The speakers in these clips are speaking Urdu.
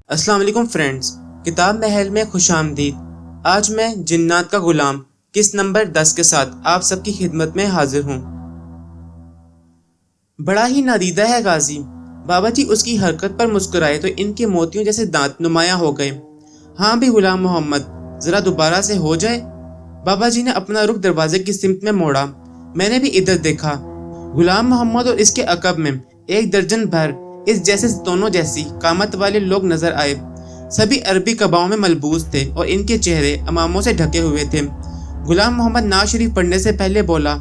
السلام علیکم فرینڈز، کتاب محل میں خوش آمدید۔ آج میں جنات کا غلام قسط نمبر 10 کے ساتھ آپ سب کی خدمت میں حاضر ہوں۔ بڑا ہی نادیدہ ہے غازی۔ بابا جی اس کی حرکت پر مسکرائے تو ان کے موتیوں جیسے دانت نمایاں ہو گئے۔ ہاں بھی غلام محمد، ذرا دوبارہ سے ہو جائے۔ بابا جی نے اپنا رخ دروازے کی سمت میں موڑا۔ میں نے بھی ادھر دیکھا۔ غلام محمد اور اس کے عقب میں 1 درجن بھر اس جیسے ستونوں جیسی قامت والے لوگ نظر آئے۔ سبھی عربی قباؤں میں ملبوس تھے اور ان کے چہرے اماموں سے ڈھکے ہوئے تھے۔ غلام محمد نعت شریف پڑھنے سے پہلے بولا،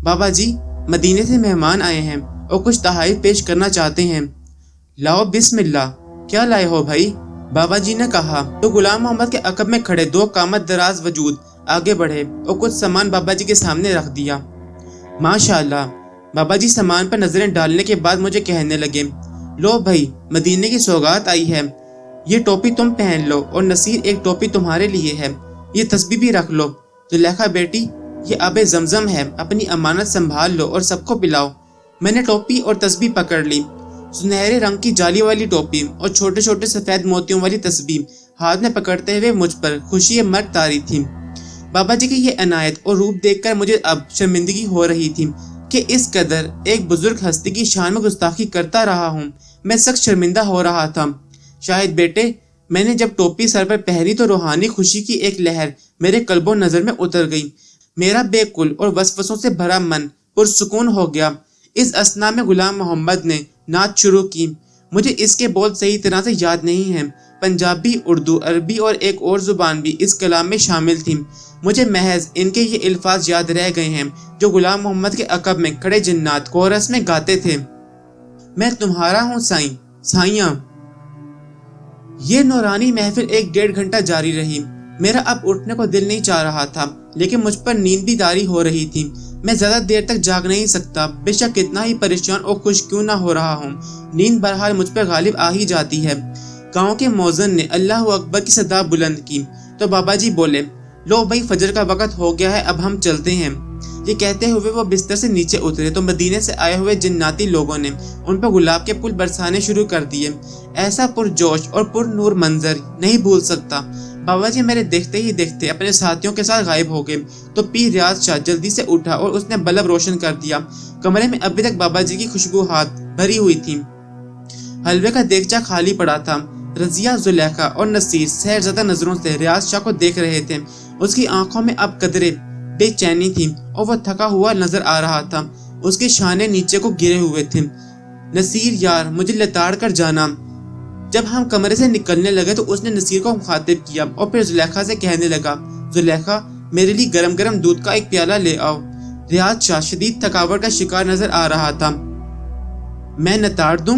بابا جی مدینے سے مہمان آئے ہیں اور کچھ تحائف پیش کرنا چاہتے ہیں۔ لاؤ بسم اللہ۔ کیا لائے ہو بھائی؟ بابا جی نے کہا تو غلام محمد کے عقب میں کھڑے 2 قامت دراز وجود آگے بڑھے اور کچھ سامان بابا جی کے سامنے رکھ دیا۔ ماشاءاللہ۔ بابا جی سامان پر نظریں ڈالنے کے بعد مجھے کہنے لگے، لو بھائی مدینے کی سوغات آئی ہے، یہ ٹوپی تم پہن لو اور نصیر ایک ٹوپی تمہارے لیے ہے، یہ تسبیح بھی رکھ لو۔ زلیخا بیٹی یہ آب زمزم ہے، اپنی امانت سنبھال لو اور سب کو پلاؤ۔ میں نے ٹوپی اور تسبیح پکڑ لی۔ سنہرے رنگ کی جالی والی ٹوپی اور چھوٹے چھوٹے سفید موتیوں والی تسبیح ہاتھ میں پکڑتے ہوئے مجھ پر خوشی مرگ طاری تھی۔ بابا جی کی یہ عنایت اور روپ دیکھ کر مجھے اب شرمندگی ہو رہی تھی کہ اس قدر ایک بزرگ ہستی کی شان میں گستاخی کرتا رہا ہوں۔ میں سخت شرمندہ ہو رہا تھا۔ شاید بیٹے میں نے جب ٹوپی سر پر پہنی تو روحانی خوشی کی ایک لہر میرے قلب و نظر میں اتر گئی۔ میرا بے کل اور وسوسوں سے بھرا من پرسکون ہو گیا۔ اس اثنا میں غلام محمد نے نعت شروع کی۔ مجھے اس کے بول صحیح طرح سے یاد نہیں ہیں۔ پنجابی، اردو، عربی اور ایک اور زبان بھی اس کلام میں شامل تھی۔ مجھے محض ان کے یہ الفاظ یاد رہ گئے ہیں جو غلام محمد کے عقب میں کھڑے جنات کورس میں گاتے تھے۔ میں تمہارا ہوں سائیں، سائیاں۔ یہ نورانی محفل 1-1.5 گھنٹہ جاری رہی۔ میرا اب اٹھنے کو دل نہیں چاہ رہا تھا، لیکن مجھ پر نیند بھی طاری ہو رہی تھی۔ میں زیادہ دیر تک جاگ نہیں سکتا، بے شک کتنا ہی پریشان اور خوش کیوں نہ ہو رہا ہوں، نیند بہرحال مجھ پر غالب آ ہی جاتی ہے۔ گاؤں کے مؤذن نے اللہ اکبر کی صدا بلند کی تو بابا جی بولے، لو بھائی فجر کا وقت ہو گیا ہے، اب ہم چلتے ہیں۔ یہ کہتے ہوئے وہ بستر سے نیچے اترے تو مدینے سے آئے ہوئے جناتی لوگوں نے ان پر گلاب کے پھول برسانے شروع کر دیے۔ ایسا پرجوش اور پر نور منظر نہیں بھول سکتا۔ بابا جی میرے دیکھتے ہی دیکھتے اپنے ساتھیوں کے ساتھ غائب ہو گئے تو پیر ریاض شاہ جلدی سے اٹھا اور اس نے بلب روشن کر دیا۔ کمرے میں ابھی تک بابا جی کی خوشبوہات بھری ہوئی تھی۔ حلوے کا دیگچہ خالی پڑا تھا۔ رضیہ، زلیخا اور نصیر سحر زدہ نظروں سے ریاض شاہ کو دیکھ رہے تھے۔ اس کی آنکھوں میں اب قدرے بے چینی تھی اور وہ تھکا ہوا نظر آ رہا تھا۔ اس کے شانے نیچے کو گرے ہوئے تھے۔ نصیر یار مجھے لتاڑ کر جانا۔ جب ہم کمرے سے نکلنے لگے تو اس نے نصیر کو مخاطب کیا اور پھر زلیخا سے کہنے لگا، زلیخا میرے لیے گرم گرم دودھ کا ایک پیالہ لے آؤ۔ ریاض شاہ شدید تھکاوٹ کا شکار نظر آ رہا تھا۔ میں نتاڑ دوں؟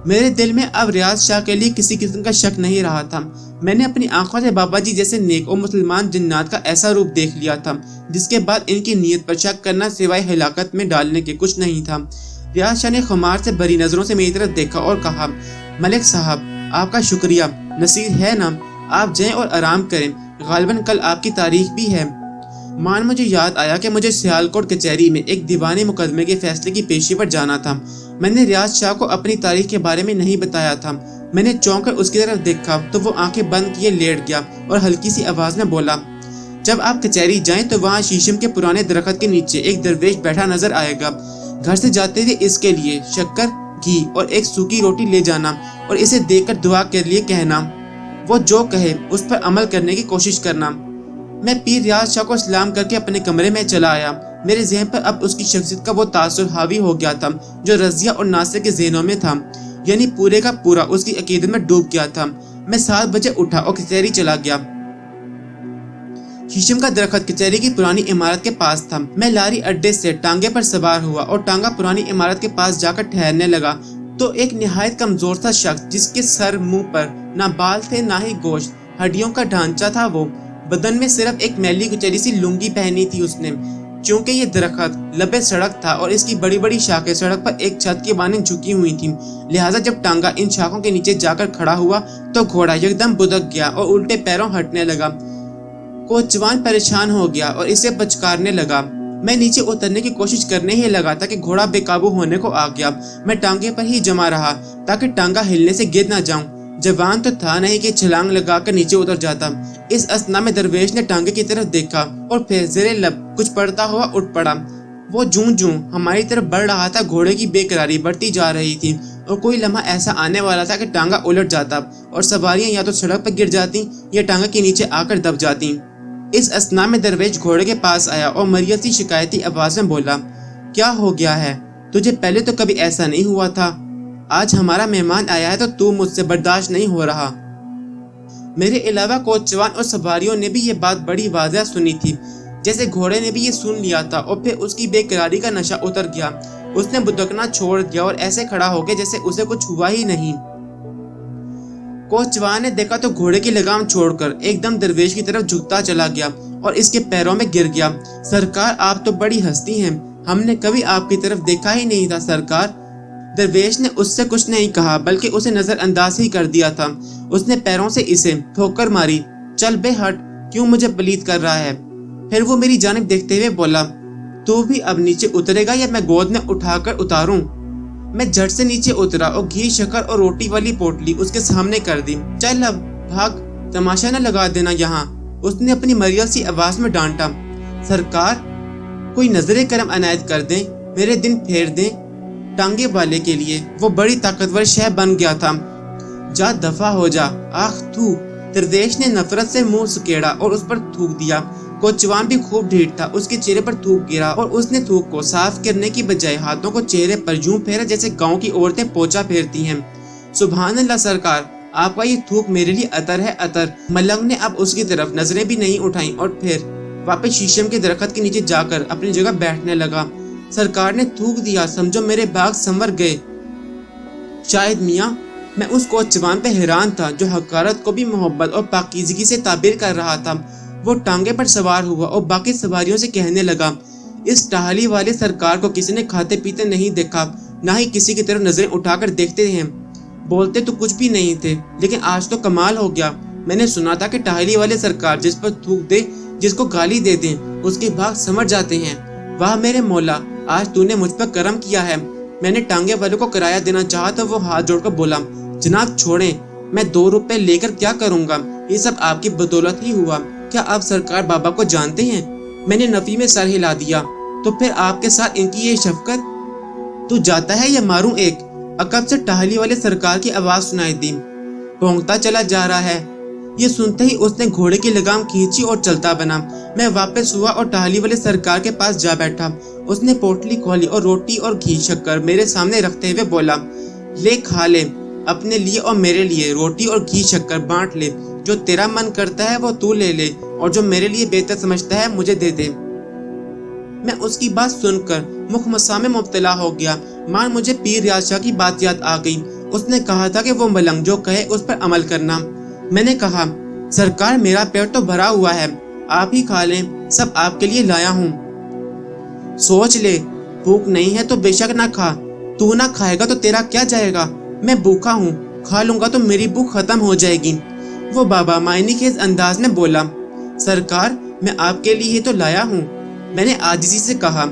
میرے دل میں اب ریاض شاہ کے لیے کسی قسم کا شک نہیں رہا تھا۔ میں نے اپنی آنکھوں سے بابا جی جیسے نیک اور مسلمان جنات کا ایسا روپ دیکھ لیا تھا جس کے بعد ان کی نیت پر شک کرنا سوائے ہلاکت میں ڈالنے کے کچھ نہیں تھا۔ ریاض شاہ نے خمار سے بھری نظروں سے میری طرف دیکھا اور کہا، ملک صاحب آپ کا شکریہ، نصیر ہے نا، آپ جائیں اور آرام کریں، غالباً کل آپ کی تاریخ بھی ہے۔ مجھے یاد آیا کہ مجھے سیالکوٹ کچہری میں ایک دیوانی مقدمے کے فیصلے کی پیشی پر جانا تھا۔ میں نے ریاض شاہ کو اپنی تاریخ کے بارے میں نہیں بتایا تھا۔ میں نے چونک کر اس کی طرف دیکھا تو وہ آنکھیں بند کیے لیٹ گیا اور ہلکی سی آواز میں بولا، جب آپ کچہری جائیں تو وہاں شیشم کے پرانے درخت کے نیچے ایک درویش بیٹھا نظر آئے گا۔ گھر سے جاتے تھے اس کے لیے شکر، گھی اور ایک سوکھی روٹی لے جانا اور اسے دیکھ کر دعا کے لیے کہنا، وہ جو کہے اس پر عمل کرنے کی کوشش کرنا۔ میں پیر ریاض شاہ کو سلام کر کے اپنے کمرے میں چلا آیا۔ میرے ذہن پر اب اس کی شخصیت کا وہ تاثر حاوی ہو گیا تھا جو رضیہ اور ناصر کے ذہنوں میں تھا، یعنی پورے کا پورا اس کی عقیدت میں ڈوب گیا تھا۔ میں 7 بجے اٹھا اور کچہری چلا گیا۔ شیشم کا درخت کچہری کی پرانی عمارت کے پاس تھا۔ میں لاری اڈے سے ٹانگے پر سوار ہوا اور ٹانگا پرانی عمارت کے پاس جا کر ٹھہرنے لگا تو ایک نہایت کمزور سا شخص جس کے سر منہ پر نہ بال تھے نہ ہی گوشت، ہڈیوں کا ڈھانچہ تھا، وہ بدن میں صرف ایک میلی کچیری سی لنگی پہنی تھی اس نے، چونکہ یہ درخت لبے سڑک تھا اور اس کی بڑی بڑی شاخیں سڑک پر ایک چھت کی مانند جھکی ہوئی تھیں، لہٰذا جب ٹانگا ان شاخوں کے نیچے جا کر کھڑا ہوا تو گھوڑا یکدم بدک گیا اور الٹے پیروں ہٹنے لگا۔ کوچوان پریشان ہو گیا اور اسے پچکارنے لگا۔ میں نیچے اترنے کی کوشش کرنے ہی لگا تھا کہ گھوڑا بے قابو ہونے کو آ گیا۔ میں ٹانگے پر ہی جمع رہا تاکہ ٹانگا ہلنے سے گر نہ جاؤں۔ جوان تو تھا نہیں کہ چھلانگ لگا کر نیچے اتر جاتا۔ اس اثنا میں درویش نے ٹانگے کی طرف دیکھا اور پھر زیر لب کچھ پڑھتا ہوا اٹھ پڑا۔ وہ جوں ہماری طرف بڑھ رہا تھا، گھوڑے کی بے قراری بڑھتی جا رہی تھی اور کوئی لمحہ ایسا آنے والا تھا کہ ٹانگا الٹ جاتا اور سواریاں یا تو سڑک پر گر جاتی یا ٹانگا کے نیچے آ کر دب جاتی۔ اس اثنا میں درویش گھوڑے کے پاس آیا اور مریض سی شکایتی آواز میں بولا، کیا ہو گیا ہے؟ تجھے پہلے تو کبھی ایسا نہیں ہوا تھا۔ آج ہمارا مہمان آیا ہے تو مجھ سے برداشت نہیں ہو رہا۔ میرے علاوہ کوچوان اور سواریوں نے بھی یہ بات بڑی واضح سنی تھی، جیسے گھوڑے نے بھی یہ سن لیا تھا اور پھر اس کی بے قراری کا نشہ اتر گیا۔ اس نے بدکنا چھوڑ دیا اور ایسے کھڑا ہو گیا جیسے اسے کچھ ہوا ہی نہیں۔ کوچوان نے دیکھا تو گھوڑے کی لگام چھوڑ کر ایک دم درویش کی طرف جھکتا چلا گیا اور اس کے پیروں میں گر گیا۔ سرکار، آپ تو بڑی ہستی ہیں، ہم نے کبھی آپ کی طرف دیکھا ہی نہیں تھا سرکار۔ درویش نے اس سے کچھ نہیں کہا بلکہ اسے نظر انداز ہی کر دیا تھا۔ اس نے پیروں سے اسے ٹھوکر ماری۔ چل بے ہٹ، کیوں مجھے پلید کر رہا ہے؟ پھر وہ میری جانب دیکھتے ہوئے بولا، تو بھی اب نیچے اترے گا یا میں گود میں اٹھا کر اتاروں؟ میں جھٹ سے نیچے اترا اور گھی، شکر اور روٹی والی پوٹلی اس کے سامنے کر دی۔ چل اب بھاگ، تماشا نہ لگا دینا یہاں، اس نے اپنی مریض سی آواز میں ڈانٹا۔ سرکار، کوئی نظر کرم عنایت کر دیں، میرے دن پھیر دیں۔ ٹانگے والے کے لیے وہ بڑی طاقتور شے بن گیا تھا۔ جا دفع ہو جا، آخ تھو۔ درویش نے نفرت سے منہ سکیڑا اور اس پر تھوک دیا۔ کوچوان بھی خوب ڈھیٹ تھا، اس کے چہرے پر تھوک گرا اور اس نے تھوک کو صاف کرنے کی بجائے ہاتھوں کو چہرے پر یوں پھیرا جیسے گاؤں کی عورتیں پوچا پھیرتی ہیں۔ سبحان اللہ سرکار، آپ کا یہ تھوک میرے لیے عطر ہے، عطر۔ ملنگ نے اب اس کی طرف نظریں بھی نہیں اٹھائیں اور پھر واپس شیشم کے درخت کے نیچے جا کر اپنی جگہ بیٹھنے لگا۔ سرکار نے تھوک دیا، سمجھو میرے باغ سنور گئے۔ شاید میاں، میں اس کوچوان پہ حیران تھا جو حقارت کو بھی محبت اور پاکیزگی سے تعبیر کر رہا تھا۔ وہ ٹانگے پر سوار ہوا اور باقی سواریوں سے کہنے لگا، اس ٹہلی والے سرکار کو کسی نے کھاتے پیتے نہیں دیکھا، نہ ہی کسی کی طرف نظریں اٹھا کر دیکھتے ہیں۔ بولتے تو کچھ بھی نہیں تھے، لیکن آج تو کمال ہو گیا۔ میں نے سنا تھا کہ ٹہلی والے سرکار جس پر تھوک دے، جس کو گالی دے دیں، اس کے باغ سنور جاتے ہیں۔ واہ میرے مولا، آج تو نے مجھ پر کرم کیا ہے۔ میں نے ٹانگے والے کو کرایہ دینا چاہا تو وہ ہاتھ جوڑ کر بولا، جناب چھوڑیں، میں 2 روپے لے کر کیا کروں گا، یہ سب آپ کی بدولت ہی ہوا۔ کیا آپ سرکار بابا کو جانتے ہیں؟ میں نے نفی میں سر ہلا دیا۔ تو پھر آپ کے ساتھ ان کی یہ شفقت؟ تو جاتا ہے یا ماروں ایک؟ عقب سے ٹہلی والے سرکار کی آواز سنائی دی، بھونکتا چلا جا رہا ہے۔ یہ سنتے ہی اس نے گھوڑے کی لگام کھینچی اور چلتا بنا۔ میں واپس ہوا اور ٹہلی والے سرکار کے پاس جا بیٹھا۔ اس نے پوٹلی کھولی اور روٹی اور گھی شکر میرے سامنے رکھتے ہوئے بولا، لے کھا لے، اپنے لیے اور میرے لیے روٹی اور گھی شکر بانٹ لے۔ جو تیرا من کرتا ہے وہ تو لے لے اور جو میرے لیے بہتر سمجھتا ہے مجھے دے دے۔ میں اس کی بات سن کر مخمصہ میں مبتلا ہو گیا، مان مجھے پیر ریاض شاہ کی بات یاد آ گئی۔ اس نے کہا تھا کہ وہ ملنگ جو کہے اس پر عمل کرنا۔ میں نے کہا، سرکار میرا پیٹ تو بھرا ہوا ہے، آپ ہی کھا لیں، سب آپ کے لیے لایا ہوں۔ سوچ لے، بھوک نہیں ہے تو بے شک نہ کھا، تو نہ کھائے گا تو تیرا کیا جائے گا؟ میں بھوکا ہوں، کھا لوں گا تو میری بھوک ختم ہو جائے گی۔ وہ بابا معنی کے انداز میں بولا، سرکار میں آپ کے لیے ہی تو لایا ہوں۔ میں نے عاجزی سے کہا،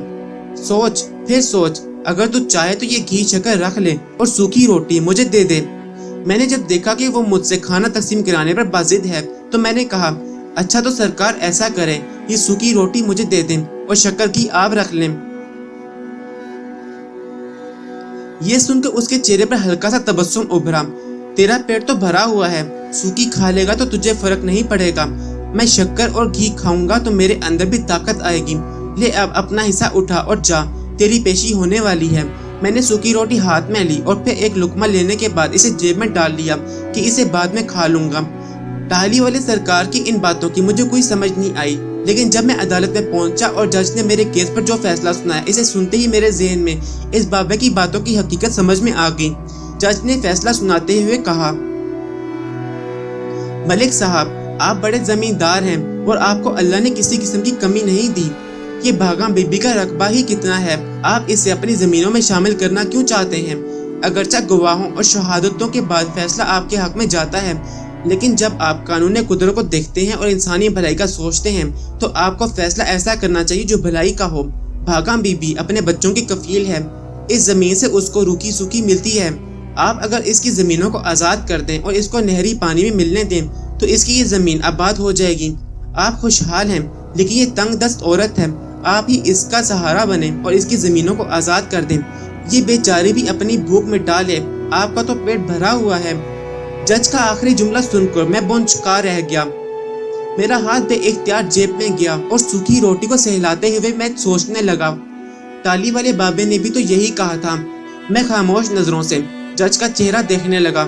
سوچ پھر سوچ، اگر تو چاہے تو یہ گھی شکر رکھ لے اور سوکھی روٹی مجھے دے دے۔ میں نے جب دیکھا کہ وہ مجھ سے کھانا تقسیم کرانے پر بازد ہے تو میں نے کہا، اچھا تو سرکار ایسا کریں، یہ سوکھی روٹی مجھے دے دیں اور شکر کی آپ رکھ لیں۔ یہ سن کر اس کے چہرے پر ہلکا سا تبسم ابھرا، تیرا پیٹ تو بھرا ہوا ہے، سوکھی کھا لے گا تو تجھے فرق نہیں پڑے گا، میں شکر اور گھی کھاؤں گا تو میرے اندر بھی طاقت آئے گی۔ لے اب اپنا حصہ اٹھا اور جا، تیری پیشی ہونے والی ہے۔ میں نے سوکھی روٹی ہاتھ میں لی اور پھر ایک لقمہ لینے کے بعد اسے جیب میں ڈال لیا کہ اسے بعد میں کھا لوں گا۔ ٹہلی والے سرکار کی ان باتوں کی مجھے کوئی سمجھ نہیں آئی، لیکن جب میں عدالت میں پہنچا اور جج نے میرے کیس پر جو فیصلہ سنایا، اسے سنتے ہی میرے ذہن میں اس بابے کی باتوں کی حقیقت سمجھ میں آ گئی۔ جج نے فیصلہ سناتے ہوئے کہا، ملک صاحب، آپ بڑے زمیندار ہیں اور آپ کو اللہ نے کسی قسم کی کمی نہیں دی۔ یہ بھاگا بیبی کا رقبہ ہی کتنا ہے، آپ اسے اپنی زمینوں میں شامل کرنا کیوں چاہتے ہیں؟ اگرچہ گواہوں اور شہادتوں کے بعد فیصلہ آپ کے حق میں جاتا ہے، لیکن جب آپ قانون قدرت کو دیکھتے ہیں اور انسانی بھلائی کا سوچتے ہیں تو آپ کو فیصلہ ایسا کرنا چاہیے جو بھلائی کا ہو۔ بھاگا بیبی اپنے بچوں کی کفیل ہے، اس زمین سے اس کو روکی سوکھی ملتی ہے۔ آپ اگر اس کی زمینوں کو آزاد کر دیں اور اس کو نہری پانی میں ملنے دیں تو اس کی یہ زمین آباد ہو جائے گی۔ آپ خوشحال ہیں، لیکن یہ تنگ دست عورت ہے، آپ ہی اس کا سہارا بنیں اور اس کی زمینوں کو آزاد کر دیں۔ یہ بیچاری بھی اپنی بھوک مٹا لے، آپ کا تو پیٹ بھرا ہوا ہے۔ جج کا آخری جملہ سن کر میں بونچکا رہ گیا۔ میرا ہاتھ بے اختیار جیب میں گیا اور سوکھی روٹی کو سہلاتے ہوئے میں سوچنے لگا، ٹالی والے بابے نے بھی تو یہی کہا تھا۔ میں خاموش نظروں سے جج کا چہرہ دیکھنے لگا۔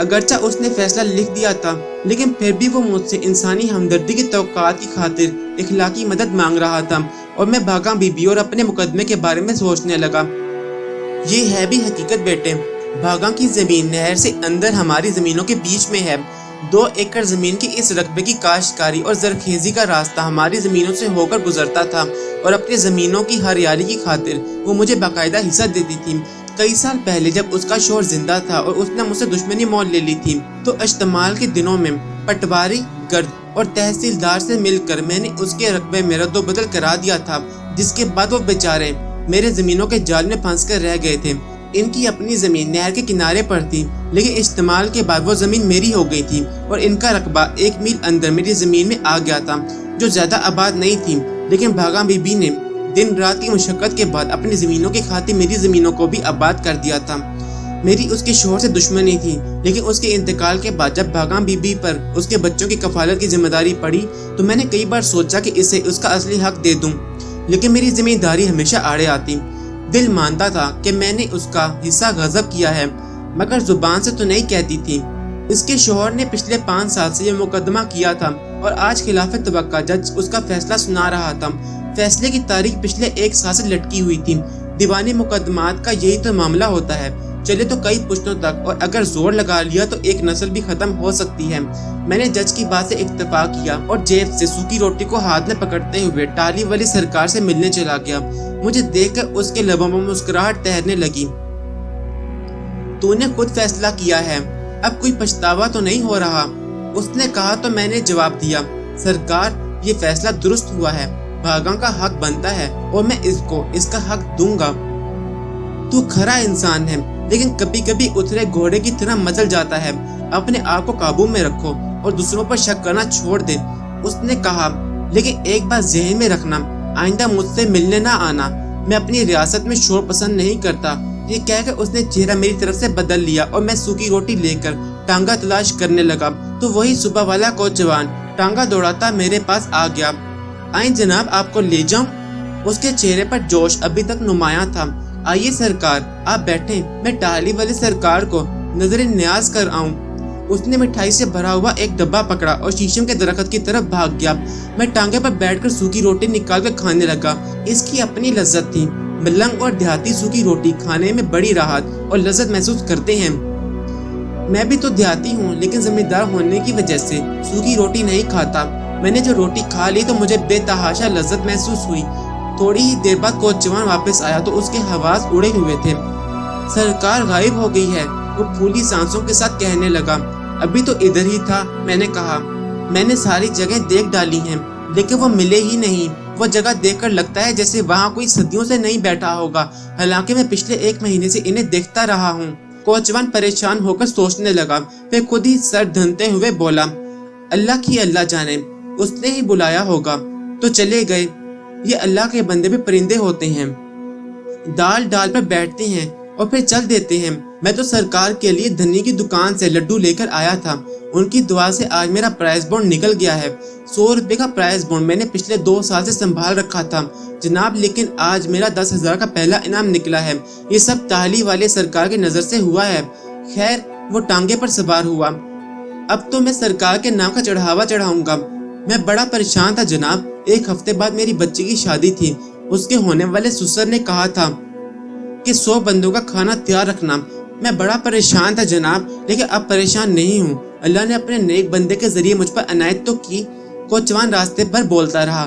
اگرچہ اس نے فیصلہ لکھ دیا تھا، لیکن پھر بھی وہ مجھ سے انسانی ہمدردی کی توقعات کی خاطر اخلاقی مدد مانگ رہا تھا، اور میں بھاگا بیبی اور اپنے مقدمے کے بارے میں سوچنے لگا۔ یہ ہے بھی حقیقت بیٹے، بھاگا کی زمین نہر سے اندر ہماری زمینوں کے بیچ میں ہے۔ 2 ایکڑ زمین کی اس رقبے کی کاشتکاری اور زرخیزی کا راستہ ہماری زمینوں سے ہو کر گزرتا تھا، اور اپنی زمینوں کی ہریالی کی خاطر وہ مجھے باقاعدہ حصہ دیتی تھی۔ کئی سال پہلے جب اس کا شوہر زندہ تھا اور اس نے مجھ سے دشمنی مول لے لی تھی تو اشتمال کے دنوں میں پٹواری، گرد اور تحصیلدار سے مل کر میں نے اس کے رقبے میں رد و بدل کرا دیا تھا، جس کے بعد وہ بیچارے میرے زمینوں کے جال میں پھنس کر رہ گئے تھے۔ ان کی اپنی زمین نہر کے کنارے پر تھی، لیکن استعمال کے بعد وہ زمین میری ہو گئی تھی، اور ان کا رقبہ 1 میل اندر میری زمین میں آ گیا تھا جو زیادہ آباد نہیں تھی۔ لیکن بھاگا بیبی نے دن رات کی مشقت کے بعد اپنی زمینوں کی خاطر میری زمینوں کو بھی آباد کر دیا تھا۔ میری اس کے شوہر سے دشمنی تھی، لیکن اس کے انتقال کے بعد جب بھاگا بیبی پر اس کے بچوں کی کفالت کی ذمہ داری پڑی تو میں نے کئی بار سوچا کہ اسے اس کا اصلی حق دے دوں، لیکن میری زمینداری ہمیشہ آڑے آتی۔ دل مانتا تھا کہ میں نے اس کا حصہ غصب کیا ہے، مگر زبان سے تو نہیں کہتی تھی۔ اس کے شوہر نے پچھلے 5 سال سے یہ مقدمہ کیا تھا، اور آج خلاف توقع جج اس کا فیصلہ سنا رہا تھا۔ فیصلے کی تاریخ پچھلے 1 سال سے لٹکی ہوئی تھی۔ دیوانی مقدمات کا یہی تو معاملہ ہوتا ہے، چلے تو کئی پشتوں تک، اور اگر زور لگا لیا تو ایک نسل بھی ختم ہو سکتی ہے۔ میں نے جج کی بات سے اکتفا کیا اور جیب سے سوکھی روٹی کو ہاتھ میں پکڑتے ہوئے ٹالی والی سرکار سے ملنے چلا گیا۔ مجھے دیکھ کر اس کے لبوں میں مسکراہٹ تیرنے لگی۔ تو نے خود فیصلہ کیا ہے، اب کوئی پچھتاوا تو نہیں ہو رہا؟ اس نے کہا تو میں نے جواب دیا، سرکار یہ فیصلہ درست ہوا ہے، بھاگا کا حق بنتا ہے اور میں اس کو اس کا حق دوں گا۔ تو کھرا انسان ہے، لیکن کبھی کبھی اترے گھوڑے کی طرح مچل جاتا ہے۔ اپنے آپ کو قابو میں رکھو اور دوسروں پر شک کرنا چھوڑ دے۔ اس نے کہا، لیکن ایک بات ذہن میں رکھنا، آئندہ مجھ سے ملنے نہ آنا، میں اپنی ریاست میں شور پسند نہیں کرتا۔ یہ کہہ کر اس نے چہرہ میری طرف سے بدل لیا اور میں سوکھی روٹی لے کر ٹانگا تلاش کرنے لگا تو وہی صبح والا کوچوان ٹانگا دوڑاتا میرے پاس آ گیا۔ آئیں جناب، آپ کو لے جاؤں؟ اس کے چہرے پر جوش ابھی تک نمایاں تھا۔ آئیے سرکار، آپ بیٹھیں، میں ٹالی والے سرکار کو نظر نیاز کر آؤں۔ اس نے مٹھائی سے بھرا ہوا ایک ڈبہ پکڑا اور شیشم کے درخت کی طرف بھاگ گیا۔ میں ٹانگے پر بیٹھ کر سوکھی روٹی نکال کر کھانے لگا۔ اس کی اپنی لذت تھی۔ ملنگ اور دیہاتی سوکھی روٹی کھانے میں بڑی راحت اور لذت محسوس کرتے ہیں۔ میں بھی تو دیہاتی ہوں، لیکن زمیندار ہونے کی وجہ سے سوکھی روٹی نہیں کھاتا۔ میں نے جو روٹی کھا لی تو مجھے بے تحاشا لذت محسوس ہوئی۔ تھوڑی ہی دیر بعد کوچوان واپس آیا تو اس کے حواس اڑے ہوئے تھے۔ سرکار غائب ہو گئی ہے، وہ پھولی سانسوں کے ساتھ کہنے لگا۔ ابھی تو ادھر ہی تھا، میں نے کہا۔ میں نے ساری جگہ دیکھ ڈالی ہیں، لیکن وہ ملے ہی نہیں۔ وہ جگہ دیکھ کر لگتا ہے جیسے وہاں کوئی صدیوں سے نہیں بیٹھا ہوگا، حالانکہ میں پچھلے 1 مہینے سے انہیں دیکھتا رہا ہوں۔ کوچوان پریشان ہو کر سوچنے لگا، پھر خود ہی سر دھنتے ہوئے بولا، اللہ کی اللہ جانے، اس نے ہی بلایا ہوگا۔ تو چلے گئے۔ یہ اللہ کے بندے بھی پرندے ہوتے ہیں، ڈال ڈال پر بیٹھتے ہیں اور پھر چل دیتے ہیں۔ میں تو سرکار کے لیے دھنی کی دکان سے لڈو لے کر آیا تھا، ان کی دعا سے آج میرا پرائز بونڈ نکل گیا ہے۔ 100 روپے کا پرائز بونڈ میں نے پچھلے 2 سال سے سنبھال رکھا تھا جناب، لیکن آج میرا 10,000 کا پہلا انعام نکلا ہے۔ یہ سب ٹالی والے سرکار کی نظر سے ہوا ہے۔ خیر، وہ ٹانگے پر سوار ہوا۔ اب تو میں سرکار کے نام کا چڑھاوا چڑھاؤں گا۔ میں بڑا پریشان تھا جناب، 1 ہفتے بعد میری بچی کی شادی تھی۔ اس کے ہونے والے سسر نے کہا تھا کہ 100 بندوں کا کھانا تیار رکھنا۔ میں بڑا پریشان تھا جناب، لیکن اب پریشان نہیں ہوں۔ اللہ نے اپنے نیک بندے کے ذریعے مجھ پر عنایت تو کی۔ کوچوان راستے پر بولتا رہا۔